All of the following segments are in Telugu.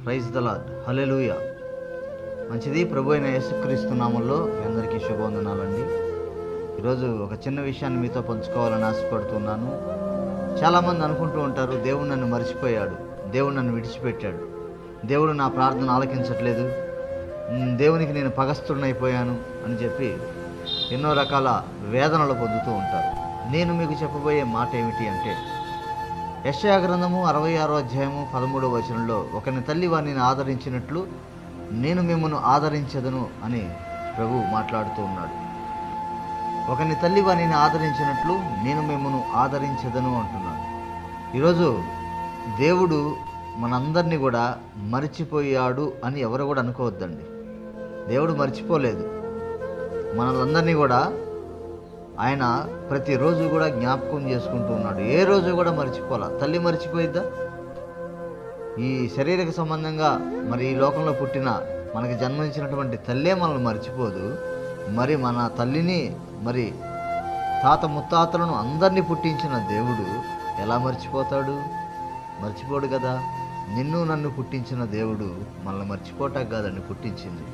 Praise the lord. హల్లెలూయా. మంచిది. ప్రభు అయిన యేసుక్రీస్తు నామములో మీ అందరికీ శుభవందనాలండి. ఈరోజు ఒక చిన్న విషయాన్ని మీతో పంచుకోవాలని ఆశపడుతున్నాను. చాలామంది అనుకుంటూ ఉంటారు, దేవుడు నన్ను మర్చిపోయాడు, దేవుడు నన్ను విడిచిపెట్టాడు, దేవుడు నా ప్రార్థన ఆలకించట్లేదు, దేవునికి నేను పగస్తుడినైపోయాను అని చెప్పి ఎన్నో రకాల వేదనలు పొందుతూ ఉంటారు. నేను మీకు చెప్పబోయే మాట ఏమిటి అంటే, యెషయా గ్రంథము 66వ అధ్యాయము 13వ వచనంలో, ఒకని తల్లి వారిని ఆదరించినట్లు నేను మిమ్మల్ని ఆదరించదను అని ప్రభు మాట్లాడుతూ ఉన్నాడు. ఒకని తల్లి వారిని ఆదరించినట్లు నేను మిమ్మల్ని ఆదరించదను అంటున్నాడు. ఈరోజు దేవుడు మనందరినీ కూడా మర్చిపోయాడు అని ఎవరు కూడా అనుకోవద్దండి. దేవుడు మర్చిపోలేదు. మనలందరినీ కూడా ఆయన ప్రతిరోజు కూడా జ్ఞాపకం చేసుకుంటూ ఉన్నాడు. ఏ రోజు కూడా మర్చిపోలా. తల్లి మర్చిపోయిద్దా? ఈ శరీరక సంబంధంగా మరి ఈ లోకంలో పుట్టిన మనకి జన్మించినటువంటి తల్లే మనల్ని మర్చిపోదు. మరి మన తల్లిని, మరి తాత ముత్తాతలను అందరినీ పుట్టించిన దేవుడు ఎలా మర్చిపోతాడు? మర్చిపోడు కదా. నిన్ను నన్ను పుట్టించిన దేవుడు మనల్ని మర్చిపోటానికి కాదండి పుట్టించింది.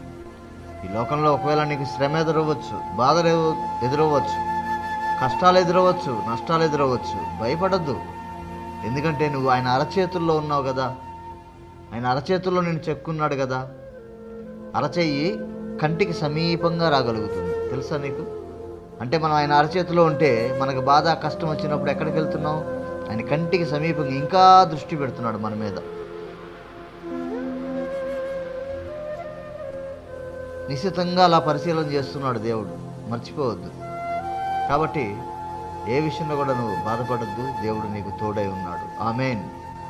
ఈ లోకంలో ఒకవేళ నీకు శ్రమ ఎదురవ్వచ్చు, బాధలు ఎదురవ్వచ్చు, కష్టాలు ఎదురవ్వచ్చు, నష్టాలు ఎదురవ్వచ్చు. భయపడద్దు. ఎందుకంటే నువ్వు ఆయన అరచేతుల్లో ఉన్నావు కదా. ఆయన అరచేతుల్లో నేను చెక్కున్నాడు కదా. అరచేయి కంటికి సమీపంగా రాగలుగుతుంది. తెలుసా నీకు? అంటే మనం ఆయన అరచేతిలో ఉంటే మనకు బాధ కష్టం వచ్చినప్పుడు ఎక్కడికి వెళ్తున్నాం? ఆయన కంటికి సమీపంగా ఇంకా దృష్టి పెడుతున్నాడు మన మీద. నిశ్చితంగా అలా పరిశీలన చేస్తున్నాడు దేవుడు. మర్చిపోవద్దు. కాబట్టి ఏ విషయంలో కూడా నువ్వు బాధపడద్దు. దేవుడు నీకు తోడై ఉన్నాడు. ఆమేన్.